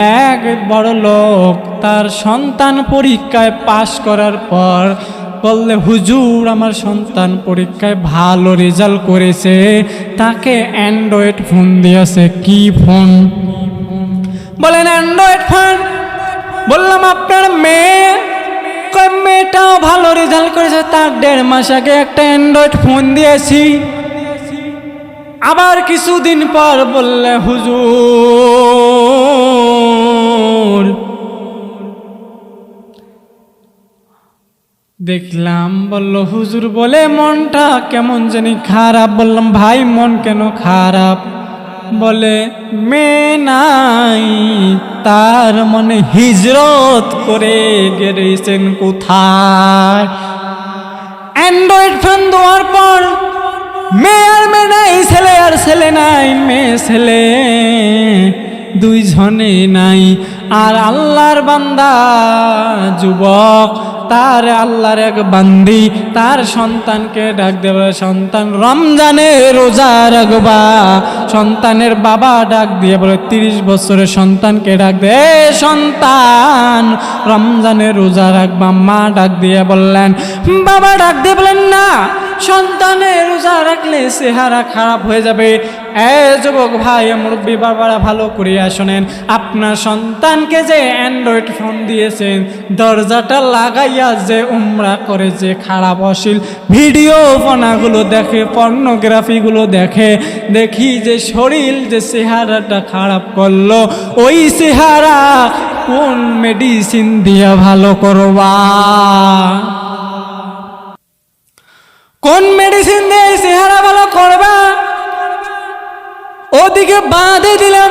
এক বড় লোক তার সন্তান পরীক্ষায় পাশ করার পর বললে, হুজুর আমার সন্তান পরীক্ষায় ভালো রেজাল্ট করেছে, তাকে অ্যান্ড্রয়েড ফোন দিয়েছে। কি ফোন? বলেন অ্যান্ড্রয়েড ফোন। বললাম আপনার মেয়েটাও ভালো রেজাল্ট করেছে, তার 1.5 মাস আগে একটা অ্যান্ড্রয়েড ফোন দিয়েছি। আবার কিছুদিন পর বললে, হুজুর দেখলাম, বলল হুজুর বলে মনটা কেমন জানি খারাপ। বললাম ভাই মন কেন খারাপ? বলে মেয়ে নাই, তার মনে হিজরত করে গেছেন কোথায়। অ্যান্ড্রয়েড ফোন দেওয়ার পর মেয়ে আর মেয়ে নাই, ছেলে আর ছেলে নাই, মেয়ে ছেলে দুইজনে নাই। আর আল্লাহর বান্দা যুবক, তার আল্লাহর এক বান্দি তার সন্তানকে ডাক দেবে, সন্তান রমজানে রোজা রাখবা। সন্তানের বাবা ডাক দিয়ে বলে, 30 বছরের সন্তানকে ডাক দে, সন্তান রমজানে রোজা রাখবা। মা ডাক দিয়ে বললেন, বাবা ডাক দিয়ে বলেন না, সন্তানের রোজা রাখলে চেহারা খারাপ হয়ে যাবে। যুবক ভাই মুরব্বী বাবারা ভালো করিয়া শোনেন, আপনার সন্তানকে যে অ্যান্ড্রয়েড ফোন দিয়েছেন, দরজাটা লাগাইয়া যে উমরা করে, যে খারাপ অশ্লীল ভিডিও ফোনাগুলো দেখে, পর্নোগ্রাফিগুলো দেখে, দেখি যে শরীর যে চেহারাটা খারাপ করলো, ওই চেহারা কোন মেডিসিন দিয়ে ভালো করবা? কোন মেডিসিন দিয়ে চেহারা ভালো করবা? ওদিকে বাঁধে দিলাম।